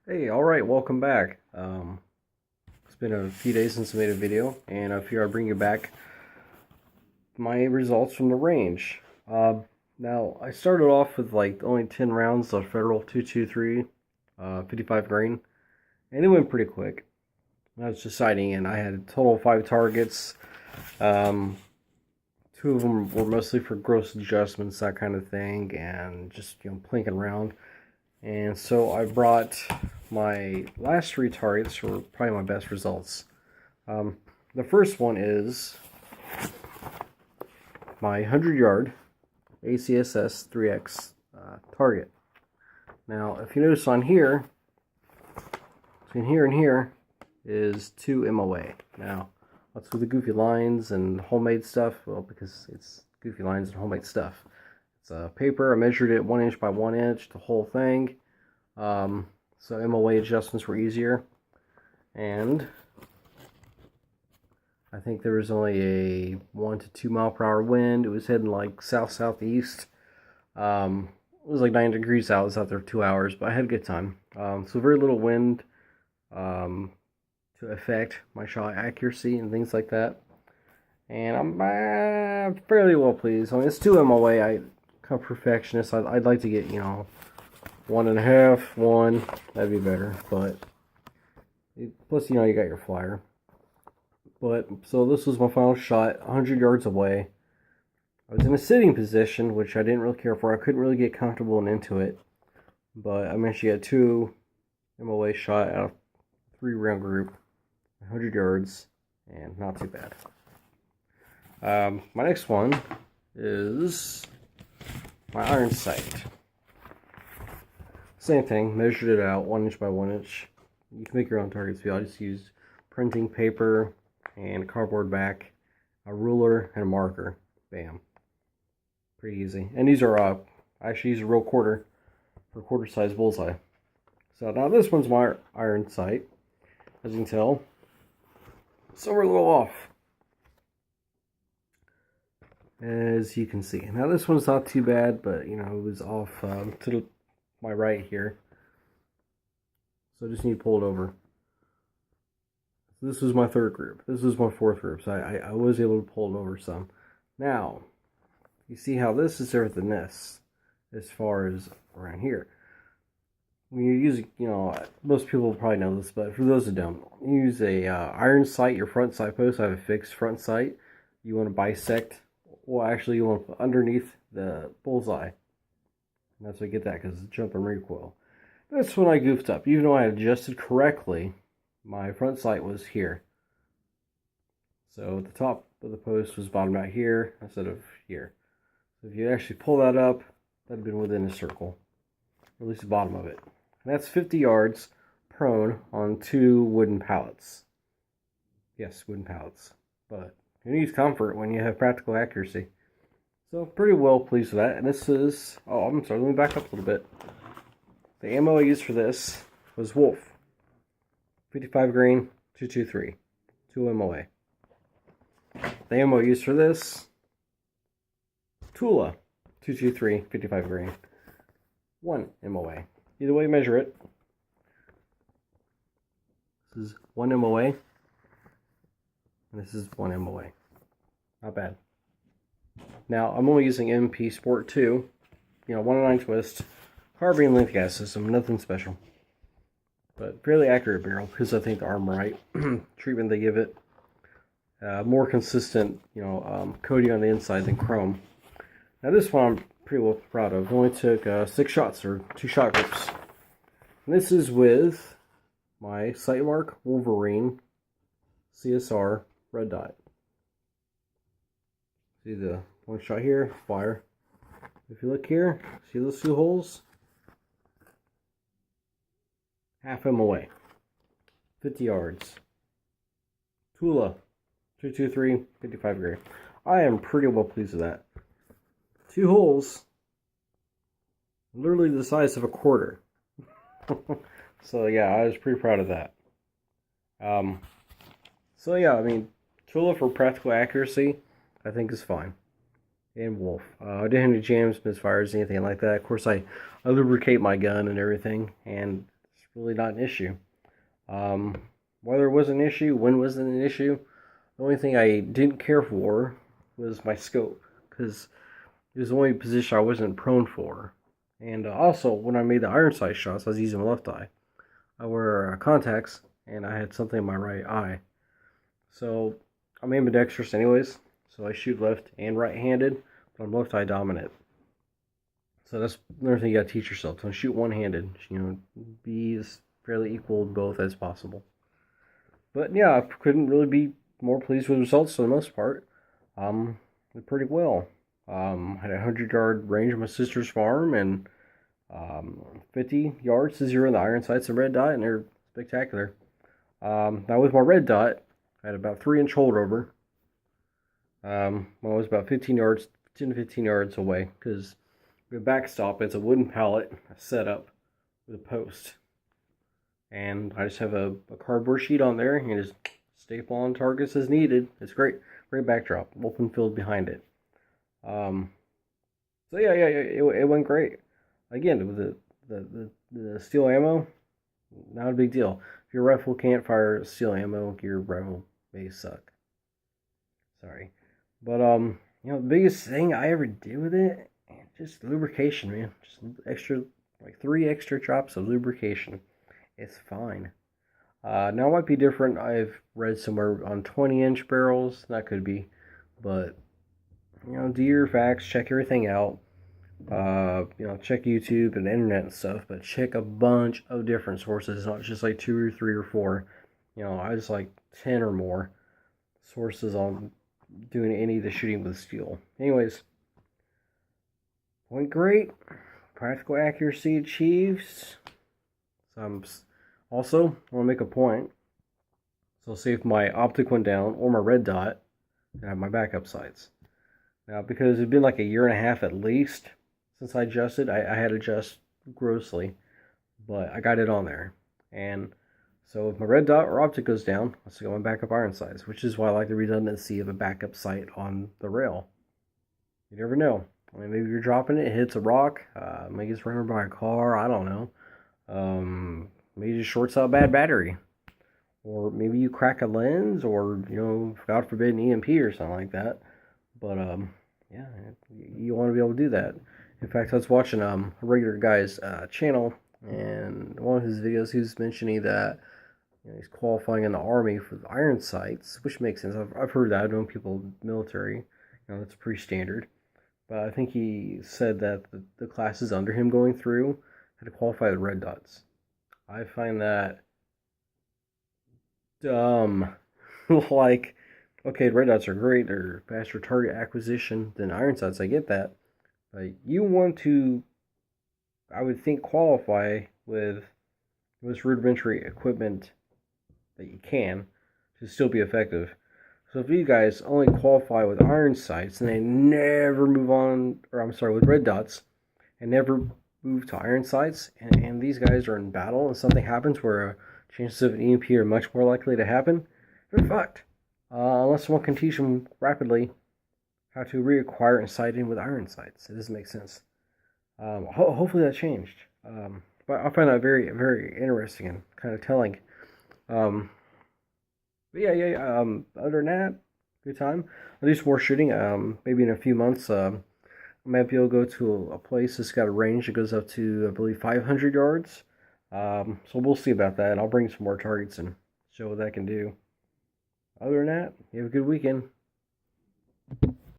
Hey, alright, welcome back. It's been a few days since I made a video, and I figured I'd bring you back my results from the range. Now, I started off with like only 10 rounds of Federal 223, 55 grain, and it went pretty quick. I was just sighting in. I had a total of 5 targets. Um, Two of them were mostly for gross adjustments, that kind of thing, and just, plinking around. And so I brought my last 3 targets were probably my best results. The first one is my 100-yard ACSS 3X target. Now, if you notice on here, between here and here is 2 MOA. Now, what's with the goofy lines and homemade stuff? Well, because it's goofy lines and homemade stuff. It's paper. I measured it 1 inch by 1 inch, the whole thing. So MOA adjustments were easier. And I think there was only a 1 to 2 mile per hour wind. It was heading like south-southeast. It was like 9 degrees out. I was out there for 2 hours, but I had a good time. So very little wind to affect my shot accuracy and things like that. And I'm fairly well pleased. I mean, it's 2 MOA. I'm a perfectionist. I'd like to get, 1.5, 1. That'd be better. But plus, you got your flyer. But so this was my final shot, 100 yards away. I was in a sitting position, which I didn't really care for. I couldn't really get comfortable and into it. But I managed to get 2 MOA shot out of 3 round group, 100 yards, and not too bad. My next one is my iron sight. Same thing, measured it out 1 inch by 1 inch. You can make your own targets. I just used printing paper and a cardboard back, a ruler, and a marker. Bam. Pretty easy. And these are, I actually use a real quarter for quarter size bullseye. So now this one's my iron sight, as you can tell. So we're a little off, as you can see. Now this one's not too bad, but it was off to my right here. So I just need to pull it over. This was my 3rd group. This was my 4th group, so I was able to pull it over some. Now, you see how this is different than this, as far as around here. When you're using, most people probably know this, but for those that don't, you use a iron sight, your front sight post. I have a fixed front sight. You want to bisect, well, actually, you want to put underneath the bullseye. And that's why you get that, because it's jump and recoil. That's when I goofed up. Even though I had adjusted correctly, my front sight was here. So the top of the post was bottomed out here instead of here. So if you actually pull that up, that'd have been within a circle, or at least the bottom of it. And that's 50 yards prone on 2 wooden pallets. Yes, wooden pallets. But you need comfort when you have practical accuracy. So pretty well pleased with that. And this is, I'm sorry, let me back up a little bit. The ammo I used for this was Wolf. 55 grain, 223. 2 MOA. The ammo I used for this, Tula. 223, 55 grain. 1 MOA. Either way you measure it. This is 1 MOA. And this is 1 MOA. Not bad. Now, I'm only using MP Sport 2. 109 twist. Carbine length gas system. Nothing special. But fairly accurate barrel, because I think the Armorite treatment they give it. More consistent, coating on the inside than chrome. Now this one I'm pretty well proud of. It only took 6 shots, or 2 shot groups. And this is with my Sightmark Wolverine CSR red dot. See the 1 shot here, fire. If you look here, see those 2 holes? Half MOA. 50 yards. Tula. 223, 55 grain. I am pretty well pleased with that. 2 holes. Literally the size of a quarter. So yeah, I was pretty proud of that. So yeah, I mean, Tula for practical accuracy, I think is fine. And Wolf. I didn't have any jams, misfires, anything like that. Of course, I lubricate my gun and everything, and really not an issue. Whether it was an issue, when was it an issue, the only thing I didn't care for was my scope, because it was the only position I wasn't prone for. And also, when I made the iron sight shots, I was using my left eye. I wear contacts, and I had something in my right eye. So, I'm ambidextrous anyways, so I shoot left and right-handed, but I'm left eye dominant. So that's another thing you gotta teach yourself. Don't shoot one-handed. Be as fairly equal in both as possible. But yeah, I couldn't really be more pleased with the results for the most part. Did pretty well. Had a 100-yard range of my sister's farm, and 50 yards to zero in the iron sights and red dot, and they're spectacular. Now with my red dot, I had about 3-inch holdover. When I was about 10 to 15 yards away, because the backstop, it's a wooden pallet set up with a post. And I just have a cardboard sheet on there, and just staple on targets as needed. It's great. Great backdrop. Open field behind it. So yeah, it went great. Again, with the steel ammo, not a big deal. If your rifle can't fire steel ammo, your rifle may suck. Sorry. But the biggest thing I ever did with it, just lubrication, man. Just extra, like 3 extra drops of lubrication. It's fine. Now it might be different. I've read somewhere on 20-inch barrels. That could be. But, do your facts. Check everything out. Check YouTube and the internet and stuff. But check a bunch of different sources. Not just like 2 or 3 or 4. I just like 10 or more sources on doing any of the shooting with steel. Anyways. Went great. Practical accuracy achieved. Also, I want to make a point. So, say if my optic went down or my red dot, I have my backup sights. Now, because it's been like a year and a half at least since I adjusted, I had to adjust grossly, but I got it on there. And so, if my red dot or optic goes down, I still got my backup iron sights, which is why I like the redundancy of a backup sight on the rail. You never know. Maybe you're dropping it hits a rock, maybe it's run over by a car, I don't know. Maybe it just shorts out a bad battery. Or maybe you crack a lens, or, God forbid, an EMP or something like that. But, yeah, you want to be able to do that. In fact, I was watching a regular guy's channel, and one of his videos, he was mentioning that he's qualifying in the Army for the iron sights, which makes sense. I've heard that. I've known people in the military. That's pretty standard. But I think he said that the classes under him going through had to qualify the red dots. I find that dumb. Like, okay, red dots are great. They're faster target acquisition than iron sights. I get that. But you want to, I would think, qualify with the most rudimentary equipment that you can to still be effective. So if you guys only qualify with iron sights and they never move on, with red dots, and never move to iron sights, and these guys are in battle and something happens where chances of an EMP are much more likely to happen, they're fucked. Unless someone can teach them rapidly how to reacquire and sight in with iron sights. It doesn't make sense. Hopefully that changed. But I find that very, very interesting and kind of telling. But yeah. Other than that, good time. I'll do some more shooting. Maybe in a few months, I might be able to go to a place that's got a range that goes up to, I believe, 500 yards. So we'll see about that. I'll bring some more targets and show what that can do. Other than that, you have a good weekend.